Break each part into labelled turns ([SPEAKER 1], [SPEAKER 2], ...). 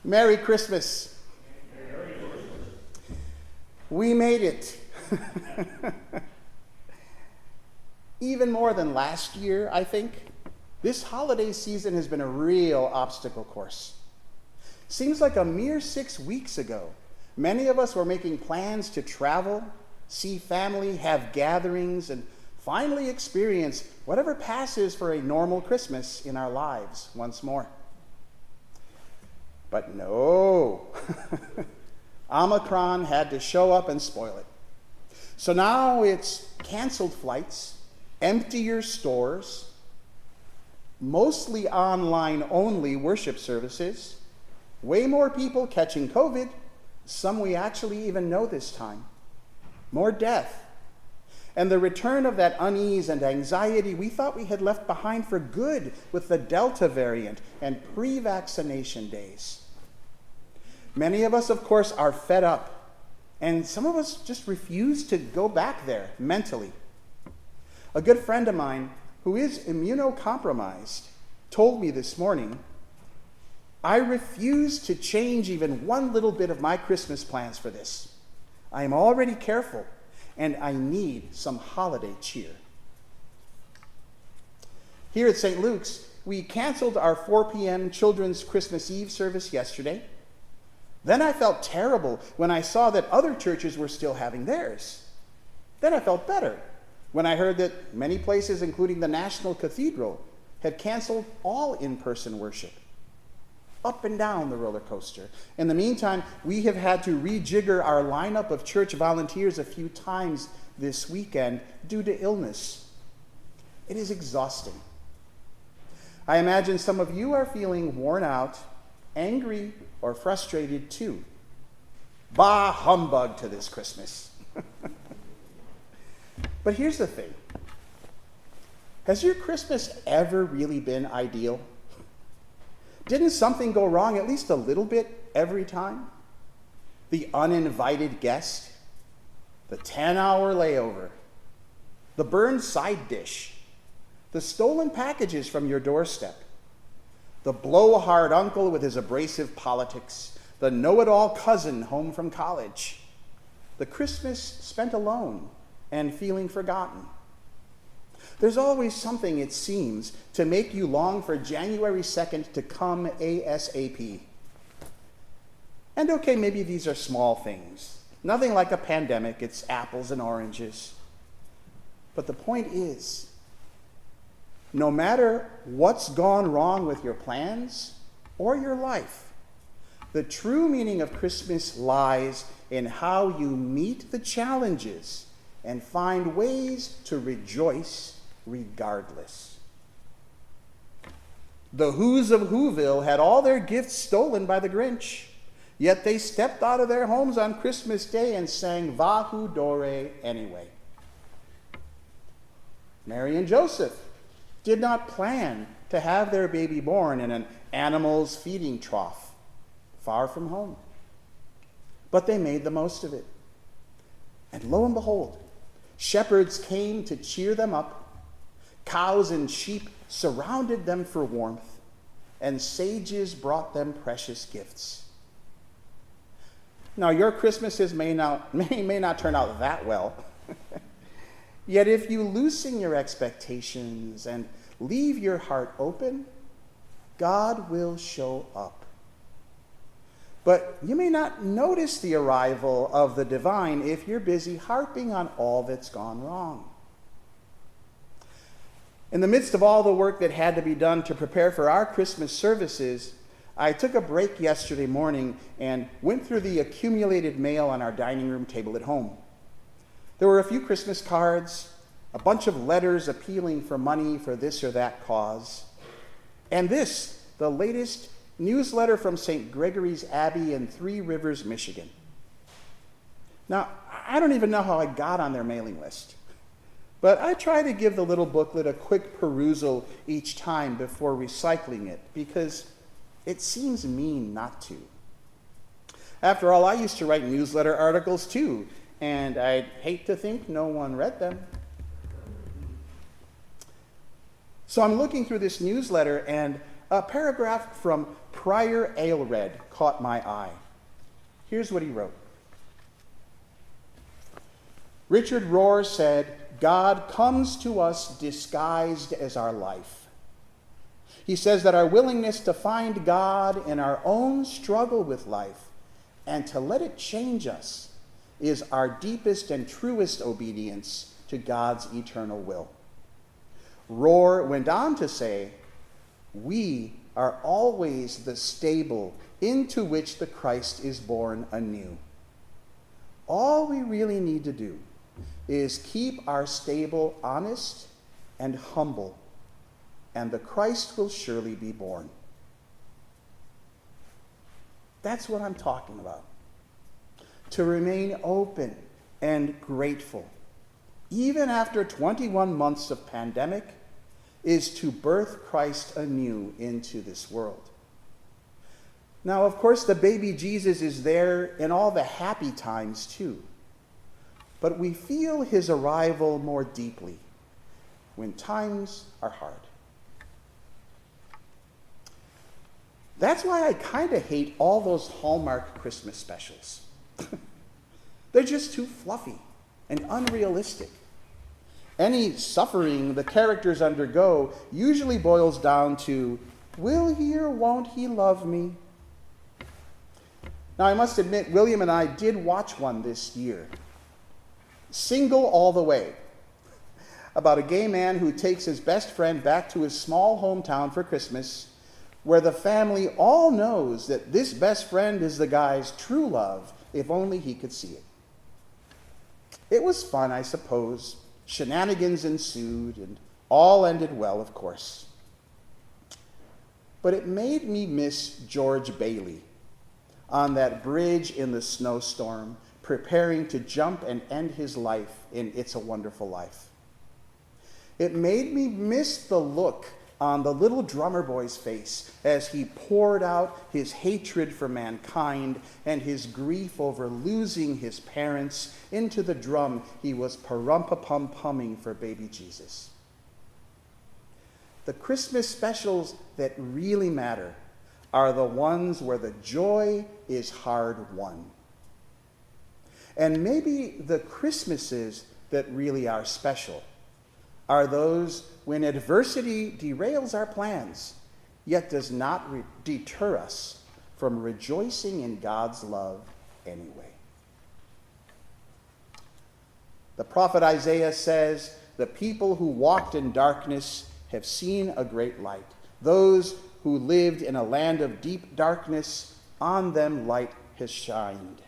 [SPEAKER 1] Merry Christmas.
[SPEAKER 2] Merry Christmas.
[SPEAKER 1] We made it. Even more than last year, I think, this holiday season has been a real obstacle course. Seems like a mere 6 weeks ago, many of us were making plans to travel, see family, have gatherings, and finally experience whatever passes for a normal Christmas in our lives once more. But no, Omicron had to show up and spoil it. So now it's canceled flights, emptier stores, mostly online only worship services, way more people catching COVID, some we actually even know this time, more death, and the return of that unease and anxiety we thought we had left behind for good with the Delta variant and pre-vaccination days. Many of us, of course, are fed up, and some of us just refuse to go back there mentally. A good friend of mine who is immunocompromised told me this morning, I refuse to change even one little bit of my Christmas plans for this. I am already careful, and I need some holiday cheer. Here at St. Luke's, we canceled our 4 p.m. Children's Christmas Eve service yesterday. Then I felt terrible when I saw that other churches were still having theirs. Then I felt better when I heard that many places, including the National Cathedral, had canceled all in-person worship. Up and down the roller coaster. In the meantime, we have had to rejigger our lineup of church volunteers a few times this weekend due to illness. It is exhausting. I imagine some of you are feeling worn out, angry, or frustrated too. Bah humbug to this Christmas. But here's the thing. Has your Christmas ever really been ideal? Didn't something go wrong at least a little bit every time? The uninvited guest, the 10-hour layover, the burned side dish, the stolen packages from your doorstep, the blowhard uncle with his abrasive politics, the know-it-all cousin home from college, the Christmas spent alone and feeling forgotten. There's always something, it seems, to make you long for January 2nd to come ASAP. And okay, maybe these are small things. Nothing like a pandemic, it's apples and oranges. But the point is, no matter what's gone wrong with your plans or your life, the true meaning of Christmas lies in how you meet the challenges and find ways to rejoice regardless. The Who's of Whoville had all their gifts stolen by the Grinch, yet they stepped out of their homes on Christmas Day and sang Va Who Dore anyway. Mary and Joseph did not plan to have their baby born in an animal's feeding trough, far from home. But they made the most of it. And lo and behold, shepherds came to cheer them up, cows and sheep surrounded them for warmth, and sages brought them precious gifts. Now, your Christmases may not turn out that well. Yet if you loosen your expectations and leave your heart open, God will show up. But you may not notice the arrival of the divine if you're busy harping on all that's gone wrong. In the midst of all the work that had to be done to prepare for our Christmas services, I took a break yesterday morning and went through the accumulated mail on our dining room table at home. There were a few Christmas cards, a bunch of letters appealing for money for this or that cause, and this, the latest newsletter from St. Gregory's Abbey in Three Rivers, Michigan. Now, I don't even know how I got on their mailing list, but I try to give the little booklet a quick perusal each time before recycling it, because it seems mean not to. After all, I used to write newsletter articles too, and I'd hate to think no one read them. So I'm looking through this newsletter, and A paragraph from Prior Aylred caught my eye. Here's what he wrote. Richard Rohr said, God comes to us disguised as our life. He says that our willingness to find God in our own struggle with life and to let it change us is our deepest and truest obedience to God's eternal will. Rohr went on to say, we are always the stable into which the Christ is born anew. All we really need to do is keep our stable honest and humble, and the Christ will surely be born. That's what I'm talking about. To remain open and grateful, even after 21 months of pandemic, is to birth Christ anew into this world. Now, of course, the baby Jesus is there in all the happy times too, but we feel his arrival more deeply when times are hard. That's why I kind of hate all those Hallmark Christmas specials. They're just too fluffy and unrealistic. Any suffering the characters undergo usually boils down to, will he or won't he love me? Now, I must admit, William and I did watch one this year. Single All the Way, about a gay man who takes his best friend back to his small hometown for Christmas, where the family all knows that this best friend is the guy's true love, if only he could see it. It was fun, I suppose. Shenanigans ensued, and all ended well, of course. But it made me miss George Bailey on that bridge in the snowstorm, preparing to jump and end his life in It's a Wonderful Life. It made me miss the look on the little drummer boy's face as he poured out his hatred for mankind and his grief over losing his parents into the drum he was parumpa-pum-pumming for baby Jesus. The Christmas specials that really matter are the ones where the joy is hard won. And maybe the Christmases that really are special are those when adversity derails our plans, yet does not deter us from rejoicing in God's love anyway. The prophet Isaiah says, the people who walked in darkness have seen a great light. Those who lived in a land of deep darkness, on them light has shined.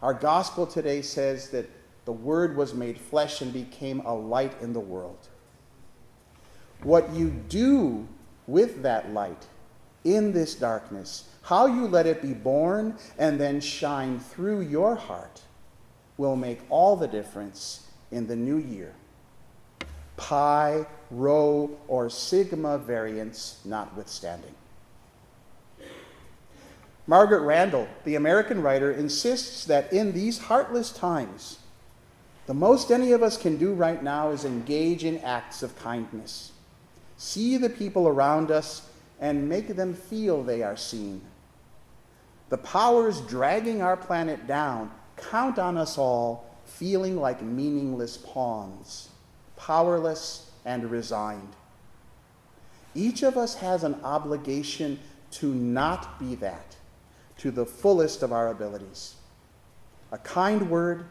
[SPEAKER 1] Our gospel today says that the Word was made flesh and became a light in the world. What you do with that light in this darkness, how you let it be born and then shine through your heart, will make all the difference in the new year. Pi, rho, or sigma variants notwithstanding. Margaret Randall, the American writer, insists that in these heartless times, the most any of us can do right now is engage in acts of kindness. See the people around us and make them feel they are seen. The powers dragging our planet down count on us all feeling like meaningless pawns, powerless and resigned. Each of us has an obligation to not be that, to the fullest of our abilities. A kind word,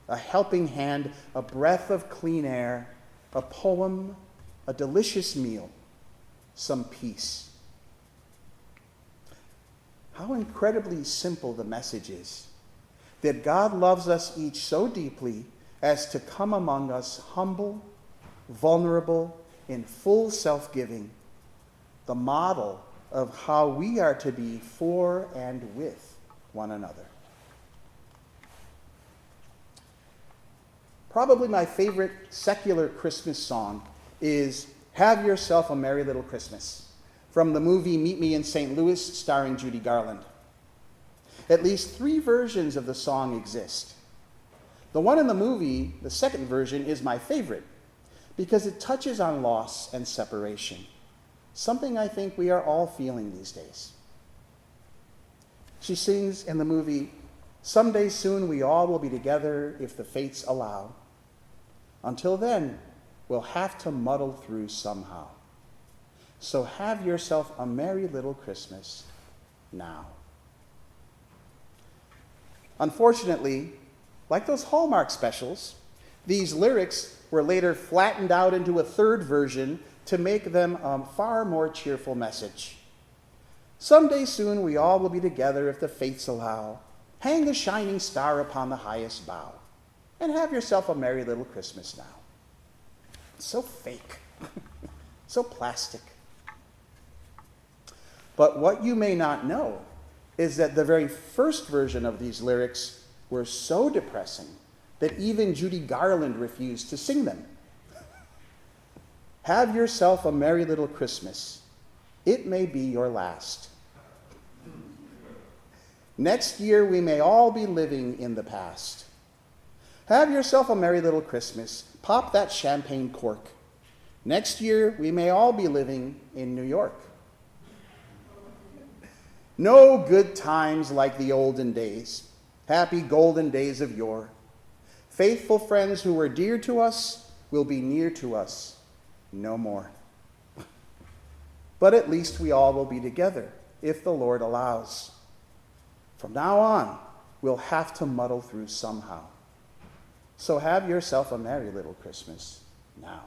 [SPEAKER 1] a helping hand, a breath of clean air, a poem, a delicious meal, some peace. How incredibly simple the message is, that God loves us each so deeply as to come among us humble, vulnerable, in full self-giving, the model of how we are to be for and with one another. Probably my favorite secular Christmas song is Have Yourself a Merry Little Christmas, from the movie Meet Me in St. Louis, starring Judy Garland. At least 3 versions of the song exist. The one in the movie, the second version, is my favorite because it touches on loss and separation. something I think we are all feeling these days. She sings in the movie, "Someday soon we all will be together if the fates allow. Until then, we'll have to muddle through somehow. So have yourself a merry little Christmas now." Unfortunately, like those Hallmark specials, these lyrics were later flattened out into a third version to make them a far more cheerful message. "Someday soon we all will be together if the fates allow. Hang the shining star upon the highest bough, and have yourself a merry little Christmas now." So fake, so plastic. But what you may not know is that the very first version of these lyrics were so depressing that even Judy Garland refused to sing them. "Have yourself a merry little Christmas. It may be your last. Next year we may all be living in the past. Have yourself a merry little Christmas. Pop that champagne cork. Next year we may all be living in New York. No good times like the olden days, happy golden days of yore. Faithful friends who were dear to us will be near to us no more. But at least we all will be together, if the Lord allows. From now on, we'll have to muddle through somehow. So have yourself a merry little Christmas now."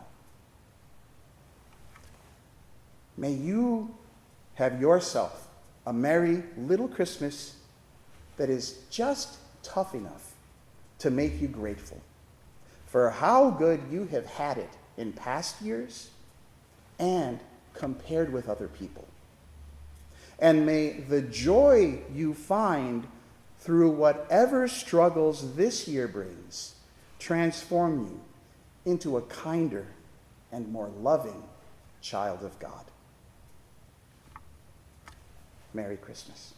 [SPEAKER 1] May you have yourself a merry little Christmas that is just tough enough to make you grateful for how good you have had it in past years and compared with other people. And may the joy you find through whatever struggles this year brings transform you into a kinder and more loving child of God. Merry Christmas.